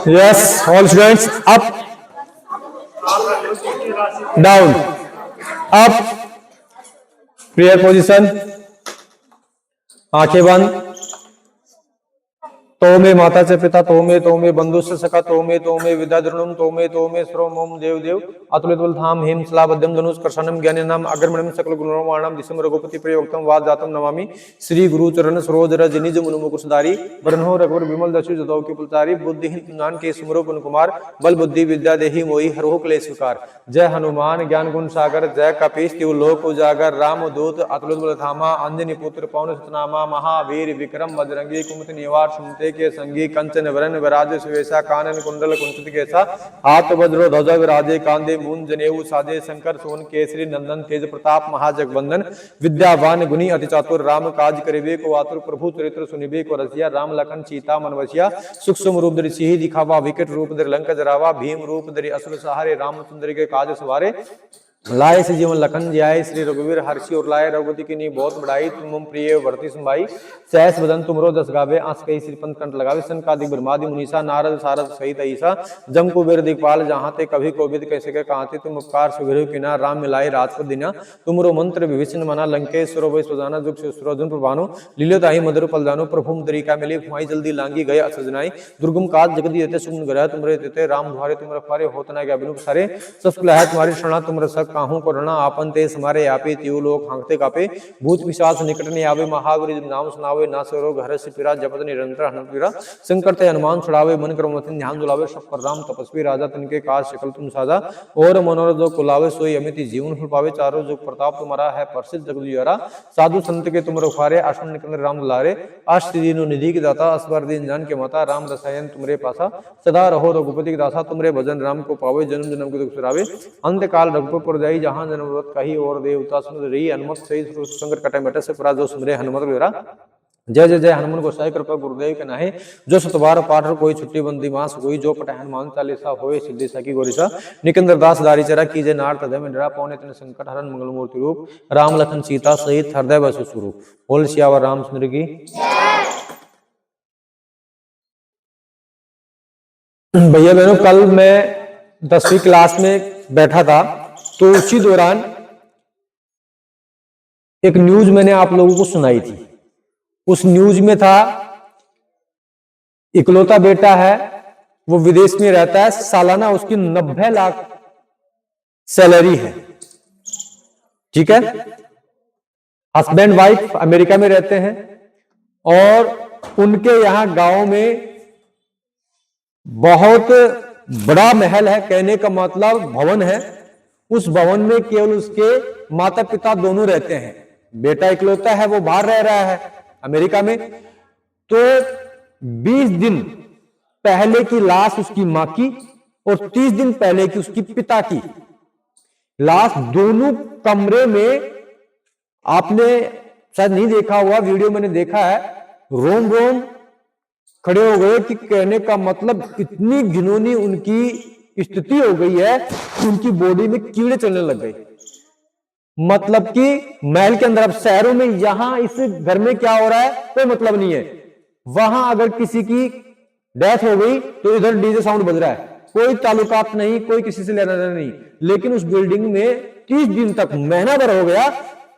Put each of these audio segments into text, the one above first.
Yes, all students, up, down, up, prayer position, आंखें बंद। तोमे माता च पिता तोमे बंधु से सखा तोमे विद्याधरणम तोमे सर्वमोम देव देव अतुलित बलधाम हेम सलाबद्यम धनुष कर्षणम ज्ञाननाम अग्रमणम सकल गुणवाणम दिसम रघुपति प्रयोक्तम वाद जातम नमामि श्री गुरु चरण सरोज रज निज मुनि मुकुशधारी बरनहो रघुवर विमल दशु जतौ के पुलचारी बुद्धिहीन नान के सुमरो गुण कुमार बल बुद्धि विद्या देहि मोहि हरहु क्लेश विकार। जय हनुमान ज्ञान गुण सागर जय कपीस तिहु लोक उजागर राम दूत अतुलित बलधामा अंजनी पुत्र पवन सुतनामा महावीर विक्रम बजरंगी कुमति निवार सुमते के संगी कंचन वरण विराज सुवेशा कानन कुंडल कुंचित केसा हाथ वज्र ध्वजा विराजे कांधे मूंज जनेऊ साजे शंकर सोन केसरी नंदन तेज प्रताप महाजगवंदन विद्यावान गुणी अति चातुर राम काज करिबे को आतुर प्रभु चरित्र सुनिबे को रसिया राम लखन सीता मन बसिया सूक्ष्म रूप धरि सिंह दिखावा विकट रूप धरि लंका जरावा भीम रूप धरि असुर सहारे रामचंद्र के काज सवारे लाए से जीवन लखन जियाए श्री रघुवीर हर्षि और लाए रघुपति की नी बहुत बड़ाई तुम प्रिय वर्ती सुनवाई सहस बदन तुमरो दस गावे आंस कई श्रीपंत कंठ लगावे सनकादिक ब्रह्मादि मुनीसा नारद सारद सहित ईसा जम कुबेर दिखपाल जहाँ ते कभी कोविद कैसे के कहाते तुम उपकार सुगृह किना राम मिलाए राजपद दिना तुमरो मंत्र विभीषण मना लंकेश्वर वै स्वजाना जुग सुरजन प्रभानु लील्योताहि मधुर पल जानो प्रभुम तरीका मिली हुआई जल्दी लांगी गए असजनाई दुर्गम काज जगदी रहते सुमन ग्रह तुमरे देते राम द्वारे तुम रखवारे होतना क्या बिनु सारे सब है तुम्हारी शरणा तुम रसक काहू करुणा आपन ते समारे आपे तियो लोग हांगते कापे भूत पिशाच निकट ने आवे महावीर नाम सुनावे ना सरो घर से पिरा जपत निरंतर हनुमत पीरा संकट ते हनुमान छुड़ावे मन क्रम मति ध्यान दुलावे सब पर राम तपस्वी राजा तिनके काज सकल तुम साजा और मनोरथ जो कुलावे सोई अमित जीवन फल पावे चारों जुग प्रताप तुम्हारा है प्रसिद्ध जगत जियारा साधु संत के तुम रखवारे आश्रम निकंदर राम दुलारे अष्ट दीनो निधि की दाता असवर दीन जान के माता राम रसायन तुमरे पासा सदा रहो रघुपति की दासा तुमरे भजन राम को पावे जन्म जन्म के दुख सुरावे अंत काल रघुपुर जाई जहां जन्मवत कही और देवता सुन रही हनुमत सही संकट कटे मटे से परा जो सुमरे हनुमत बेरा जय जय जय हनुमान गोसाई कृपा गुरुदेव के नाहे जो सतबार पाठ कोई छुट्टी बंदी मास कोई जो पटे हनुमान चालीसा होए सिद्धि सकी गोरिसा निकंदर दास दारी चरा कीजे नार हृदय में डरा पौने तन संकट हरण मंगल मूर्ति रूप राम लखन सीता सहित हृदय बसु स्वरूप बोल सियावर रामचंद्र की। भैया बहनों कल मैं 10वीं क्लास में बैठा था तो उसी दौरान एक न्यूज मैंने आप लोगों को सुनाई थी। उस न्यूज में था इकलौता बेटा है वो विदेश में रहता है सालाना उसकी 90 लाख सैलरी है। ठीक है, हस्बैंड वाइफ अमेरिका में रहते हैं और उनके यहां गांव में बहुत बड़ा महल है, कहने का मतलब भवन है। उस भवन में केवल उसके माता पिता दोनों रहते हैं। बेटा इकलौता है वो बाहर रह रहा है अमेरिका में। तो 20 दिन पहले की लाश उसकी मां की और 30 दिन पहले की उसकी पिता की लाश दोनों कमरे में, आपने शायद नहीं देखा हुआ, वीडियो मैंने देखा है, रोम रोम खड़े हो गए कि कहने का मतलब इतनी घिनौनी उनकी स्थिति हो गई है कि उनकी बॉडी में कीड़े चलने लग गए। मतलब कि महल के अंदर, अब शहरों में यहां इस घर में क्या हो रहा है कोई मतलब नहीं है। वहां अगर किसी की डेथ हो गई तो इधर डीजे साउंड बज रहा है, कोई ताल्लुकात नहीं, कोई किसी से लेना देना नहीं। लेकिन उस बिल्डिंग में 30 दिन तक, महीना भर हो गया,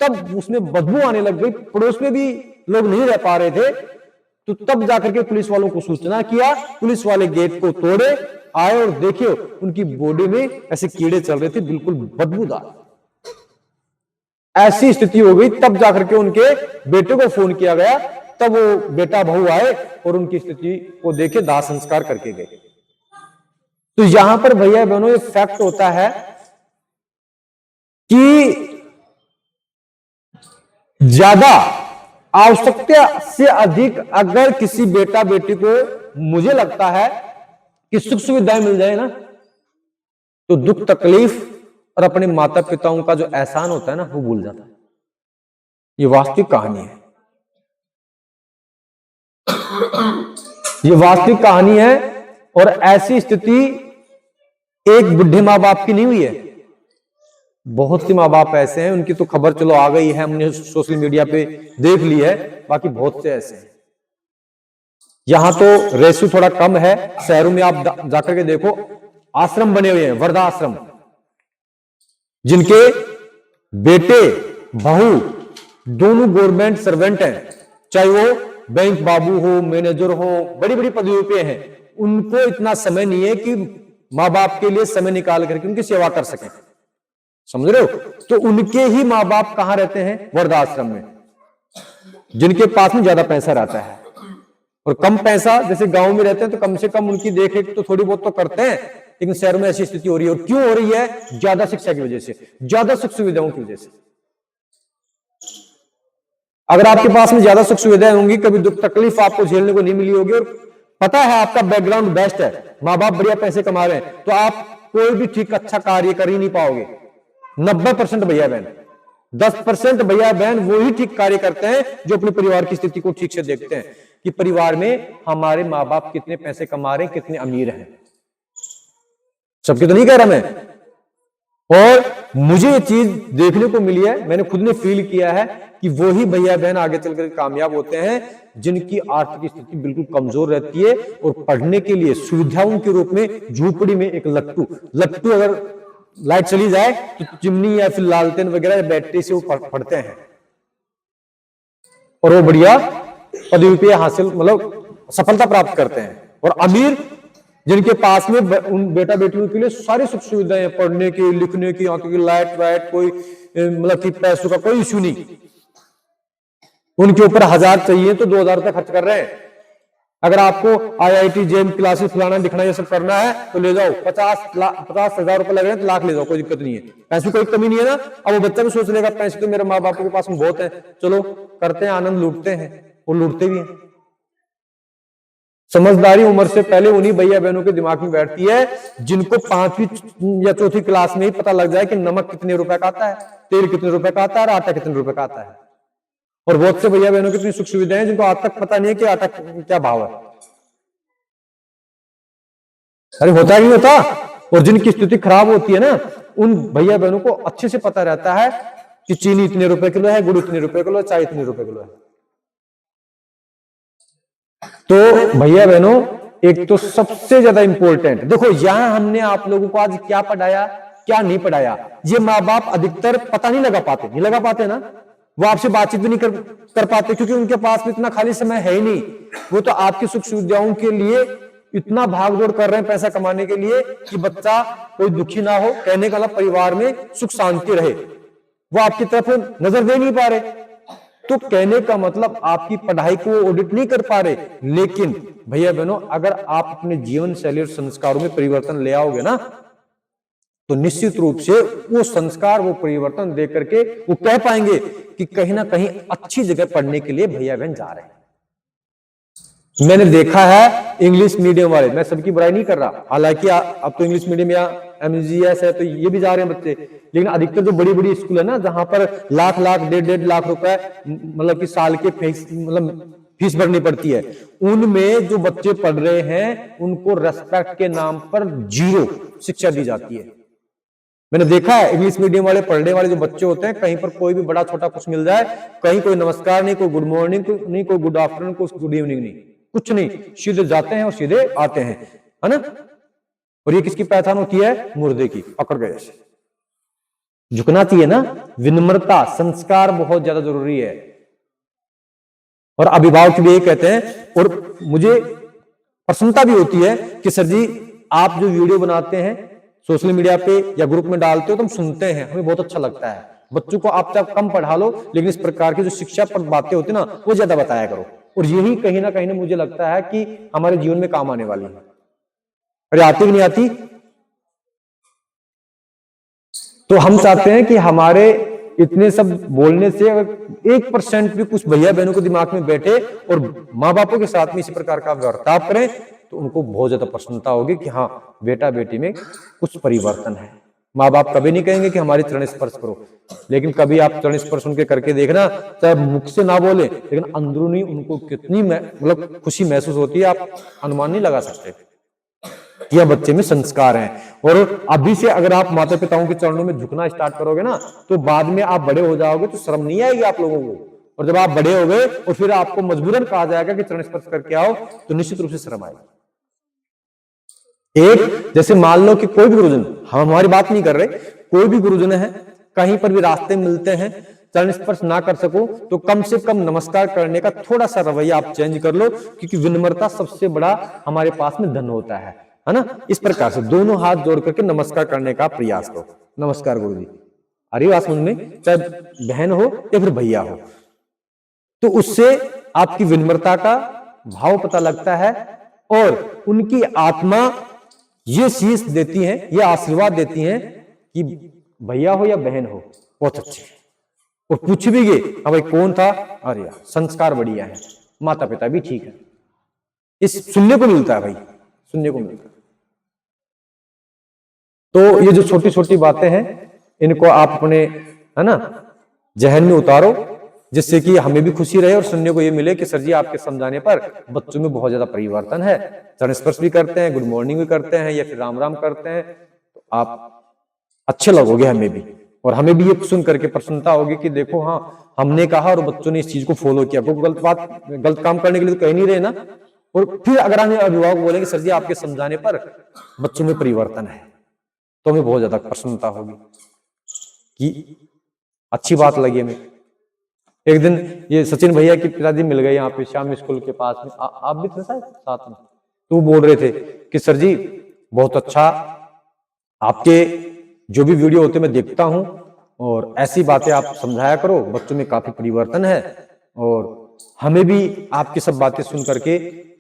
तब उसमें बदबू आने लग गई। पड़ोस में भी लोग नहीं रह पा रहे थे। तो तब जाकर के पुलिस वालों को सूचना किया, पुलिस वाले गेट को तोड़े, आए और देखे उनकी बॉडी में ऐसे कीड़े चल रहे थे, बिल्कुल बदबूदार। ऐसी स्थिति हो गई। तब जाकर के उनके बेटे को फोन किया गया, तब वो बेटा बहू आए और उनकी स्थिति को देखे, दाह संस्कार करके गए। तो यहां पर भैया बहनों एक फैक्ट होता है कि ज्यादा आवश्यकता से अधिक अगर किसी बेटा बेटी को, मुझे लगता है कि सुख सुविधाएं मिल जाए ना, तो दुख तकलीफ और अपने माता पिताओं का जो एहसान होता है ना, वो भूल जाता है। ये वास्तविक कहानी है, ये वास्तविक कहानी है। और ऐसी स्थिति एक बुढ़े मां बाप की नहीं हुई है, बहुत सी माँ बाप ऐसे हैं, उनकी तो खबर चलो आ गई है, हमने सोशल मीडिया पे देख ली है, बाकी बहुत से ऐसे हैं। यहां तो रेशो थोड़ा कम है, शहरों में आप जाकर के देखो, आश्रम बने हुए हैं, वृद्धाश्रम, जिनके बेटे बहू दोनों गवर्नमेंट सर्वेंट हैं, चाहे वो बैंक बाबू हो, मैनेजर हो, बड़ी बड़ी पदवियों पे हैं, उनको इतना समय नहीं है कि माँ बाप के लिए समय निकाल करके उनकी सेवा कर सकें। समझ रहे हो? तो उनके ही माँ बाप कहां रहते हैं? वृद्धाश्रम में, जिनके पास में ज्यादा पैसा रहता है। और कम पैसा, जैसे गांव में रहते हैं तो कम से कम उनकी देखरेख तो थोड़ी बहुत तो करते हैं, लेकिन शहरों में ऐसी स्थिति हो रही है। और क्यों हो रही है? ज्यादा शिक्षा की वजह से, ज्यादा सुख सुविधाओं की वजह से। अगर आपके पास में ज्यादा सुख सुविधाएं होंगी, कभी दुख तकलीफ आपको झेलने को नहीं मिली होगी, और पता है आपका बैकग्राउंड बेस्ट है, माँ बाप बढ़िया पैसे कमा रहे हैं, तो आप कोई भी ठीक अच्छा कार्य कर ही नहीं पाओगे। 90% भैया बहन, 10% भैया बहन वो ही ठीक कार्य करते हैं जो अपने परिवार की स्थिति को ठीक से देखते हैं कि परिवार में हमारे माँ बाप कितने पैसे कमा रहे हैं, कितने अमीर हैं। सबके तो नहीं कह रहा मैं, और मुझे ये चीज देखने को मिली है, मैंने खुद ने फील किया है कि वो ही भैया बहन आगे चलकर कामयाब होते हैं जिनकी आर्थिक स्थिति बिल्कुल कमजोर रहती है, और पढ़ने के लिए सुविधाओं के रूप में झूपड़ी में एक लट्टू अगर लाइट चली जाए तो चिमनी या फिर लालटेन वगैरह बैटरी से वो पढ़ते हैं, और वो बढ़िया पदवी पे हासिल, मतलब सफलता प्राप्त करते हैं। और अमीर, जिनके पास में उन बेटा बेटियों के लिए सारी सुख सुविधाएं, पढ़ने की, लिखने की, आंखों की लाइट वाइट, कोई मतलब कि पैसों का कोई इश्यू नहीं, उनके ऊपर 1000 चाहिए तो 2000 रुपए खर्च कर रहे हैं। अगर आपको IIT जेम क्लासेस फलाना दिखना ये सब करना है तो ले जाओ, 50,000 रुपए लग रहे हैं तो लाख ले जाओ, कोई दिक्कत नहीं है, पैसों की कोई कमी नहीं है ना। अब वो बच्चा भी सोच लेगा पैसे तो मेरे माँ बाप के पास में बहुत है, चलो करते हैं, आनंद लूटते हैं, वो लूटते भी हैं। समझदारी उम्र से पहले उन्हीं भैया बहनों के दिमाग में बैठती है जिनको 5वीं या 4थी क्लास में ही पता लग जाए कि नमक कितने रुपए का आता है, तेल कितने रुपए का आता है, और आटा कितने रुपए का आता है। और बहुत से भैया बहनों की इतनी सुख सुविधाएं हैं जिनको आज तक पता नहीं है कि आटा क्या भाव है। अरे होता ही होता। और जिनकी स्थिति खराब होती है ना, उन भैया बहनों को अच्छे से पता रहता है कि चीनी इतने रुपए किलो है, गुड़ इतने रुपए किलो है, चाय इतने रुपए किलो है। तो भैया बहनों, एक तो सबसे ज्यादा इंपॉर्टेंट देखो, यहां हमने आप लोगों को आज क्या पढ़ाया, क्या नहीं पढ़ाया, ये माँ बाप अधिकतर पता नहीं लगा पाते ना, वो आपसे बातचीत भी नहीं कर पाते, क्योंकि उनके पास में इतना खाली समय है ही नहीं। वो तो आपकी सुख सुविधाओं के लिए इतना भागदौड़ कर रहे हैं पैसा कमाने के लिए कि बच्चा कोई दुखी ना हो, कहने का मतलब परिवार में सुख शांति रहे, वो आपकी तरफ नजर दे नहीं पा रहे। तो कहने का मतलब आपकी पढ़ाई को ऑडिट नहीं कर पा रहे। लेकिन भैया बहनों, अगर आप अपने जीवन शैली और संस्कारों में परिवर्तन ले आओगे ना, तो निश्चित रूप से वो संस्कार, वो परिवर्तन देख करके वो कह पाएंगे कि कहीं ना कहीं अच्छी जगह पढ़ने के लिए भैया बहन जा रहे हैं। मैंने देखा है इंग्लिश मीडियम वाले, मैं सबकी बुराई नहीं कर रहा, हालांकि अब तो इंग्लिश मीडियम या MGS है तो ये भी जा रहे हैं बच्चे, लेकिन अधिकतर जो बड़ी बड़ी स्कूल है ना, जहां पर लाख लाख 1.5 लाख रुपए मतलब कि साल के फीस भरनी पड़ती है, उनमें जो बच्चे पढ़ रहे हैं उनको रेस्पेक्ट के नाम पर 0 शिक्षा दी जाती है। मैंने देखा है इंग्लिश मीडियम वाले पढ़ने वाले जो बच्चे होते हैं, कहीं पर कोई भी बड़ा छोटा कुछ मिल जाए, कहीं कोई नमस्कार नहीं, कोई गुड मॉर्निंग नहीं, कोई गुड आफ्टरनून, कोई गुड इवनिंग नहीं, कुछ नहीं, सीधे जाते हैं और सीधे आते हैं, है ना। और ये किसकी पहचान होती है? मुर्दे की, पकड़ गए। झुकना चाहिए ना, विनम्रता, संस्कार बहुत ज्यादा जरूरी है। और अभिभावक भी यही कहते हैं, और मुझे प्रसन्नता भी होती है कि सर जी आप जो वीडियो बनाते हैं सोशल मीडिया पे या ग्रुप में डालते हो तो हम सुनते हैं, हमें बहुत अच्छा लगता है। बच्चों को आप चाहे कम पढ़ा लो, लेकिन इस प्रकार की जो शिक्षा पर बातें होती है ना, वो ज्यादा बताया करो। और यही कहीं ना कहीं मुझे लगता है कि हमारे जीवन में काम आने वाली है। अरे आती कि नहीं आती? तो हम चाहते हैं कि हमारे इतने सब बोलने से अगर 1% भी कुछ भैया बहनों के दिमाग में बैठे और माँ बापों के साथ में इसी प्रकार का बर्ताव करें, तो उनको बहुत ज्यादा प्रसन्नता होगी कि हाँ, बेटा बेटी में कुछ परिवर्तन है। माँ बाप कभी नहीं कहेंगे कि हमारी चरण स्पर्श करो, लेकिन कभी आप चरण स्पर्श उनके करके देखना, चाहे मुख से ना बोले, लेकिन अंदरूनी उनको कितनी मतलब खुशी महसूस होती है, आप अनुमान नहीं लगा सकते। यह बच्चे में संस्कार हैं। और अभी से अगर आप माता पिताओं के चरणों में झुकना स्टार्ट करोगे ना, तो बाद में आप बड़े हो जाओगे तो शर्म नहीं आएगी आप लोगों को। और जब आप बड़े हो गए और फिर आपको मजबूरन कहा जाएगा कि चरण स्पर्श करके आओ, तो निश्चित रूप से शर्म आएगी। एक जैसे मान लो कि कोई भी गुरुजन, हम हमारी बात नहीं कर रहे, कोई भी गुरुजन है, कहीं पर भी रास्ते में मिलते हैं, चरण स्पर्श ना कर सको तो कम से कम नमस्कार करने का थोड़ा सा रवैया आप चेंज कर लो, क्योंकि विनम्रता सबसे बड़ा हमारे पास में धन होता है ना। इस प्रकार से दोनों हाथ जोड़ करके नमस्कार करने का प्रयास करो। नमस्कार गुरु जी, अरे बात समझ में, चाहे बहन हो या फिर भैया हो, तो उससे आपकी विनम्रता का भाव पता लगता है और उनकी आत्मा ये शीश देती है, ये आशीर्वाद देती है कि भैया हो या बहन हो बहुत अच्छे। और पूछ भी गए हाँ भाई कौन था, अरे यार संस्कार बढ़िया है, माता पिता भी ठीक है। इस सुनने को मिलता है भाई, सुनने को मिलता है। तो ये जो छोटी छोटी बातें हैं इनको आप अपने है ना जहन में उतारो, जिससे कि हमें भी खुशी रहे और सुनने को ये मिले कि सर जी आपके समझाने पर बच्चों में बहुत ज्यादा परिवर्तन है, चरण स्पर्श भी करते हैं, गुड मॉर्निंग भी करते हैं या फिर राम राम करते हैं, तो आप अच्छे लगोगे हमें भी। और हमें भी ये सुन करके प्रसन्नता होगी कि देखो हाँ हमने कहा और बच्चों ने इस चीज को फॉलो किया। कोई गलत काम करने के लिए तो कह नहीं रहे ना। और फिर अगर हमें अभिभावक बोलेंगे सर जी आपके समझाने पर बच्चों में परिवर्तन है, तो हमें बहुत ज्यादा प्रसन्नता होगी कि अच्छी बात लगी हमें। एक दिन ये सचिन भैया के पिताजी मिल गए यहाँ पे श्याम स्कूल के पास में, आप भी थे शायद साथ में, तो बोल रहे थे कि सर जी बहुत अच्छा, आपके जो भी वीडियो होते मैं देखता हूं और ऐसी बातें आप समझाया करो, बच्चों में काफी परिवर्तन है और हमें भी आपकी सब बातें सुन करके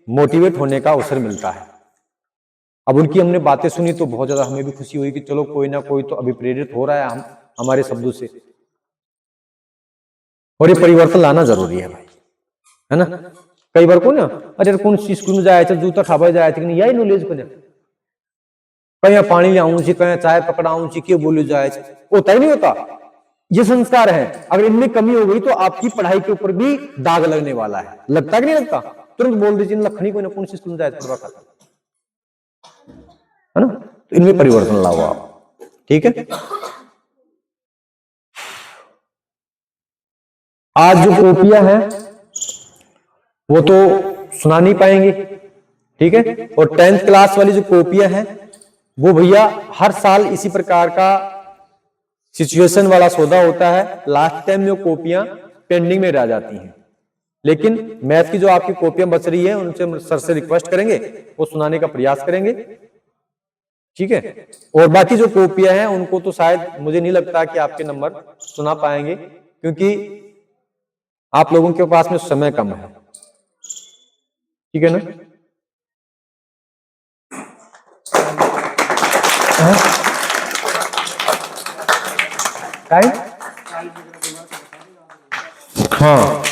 मोटिवेट होने का अवसर मिलता है। अब उनकी हमने बातें सुनी तो बहुत ज्यादा हमें भी खुशी हुई कि चलो कोई ना कोई तो अभिप्रेरित हो रहा है हमारे शब्दों से, और ये परिवर्तन लाना जरूरी है भाई, है ना। कई बार को ना अरे कौन सी स्कूल में जाए जूता खावा जाए यही नॉलेज को कहीं पानी ले आऊं कहीं चाय पकड़ाऊं क्यों बोले जाए, होता ही नहीं होता। ये संस्कार है, अगर इनमें कमी हो गई तो आपकी पढ़ाई के ऊपर भी दाग लगने वाला है। लगता कि नहीं लगता, तुरंत बोल दीजिए लखनी को ना कौन सी स्कूल में जाए पढ़वा खाता, है ना। तो इनमें परिवर्तन लाओ आप, ठीक है। आज जो कॉपियां हैं वो तो सुना नहीं पाएंगे, ठीक है। और 10th क्लास वाली जो कॉपियां हैं वो भैया हर साल इसी प्रकार का सिचुएशन वाला सौदा होता है, लास्ट टाइम में कॉपियां पेंडिंग में रह जाती हैं। लेकिन मैथ की जो आपकी कॉपियां बच रही है उनसे सर से रिक्वेस्ट करेंगे, वो सुनाने का प्रयास करेंगे, ठीक है। और बाकी जो कॉपियां हैं उनको तो शायद मुझे नहीं लगता कि आपके नंबर सुना पाएंगे, क्योंकि आप लोगों के पास में समय कम है, ठीक है ना। टाइम हाँ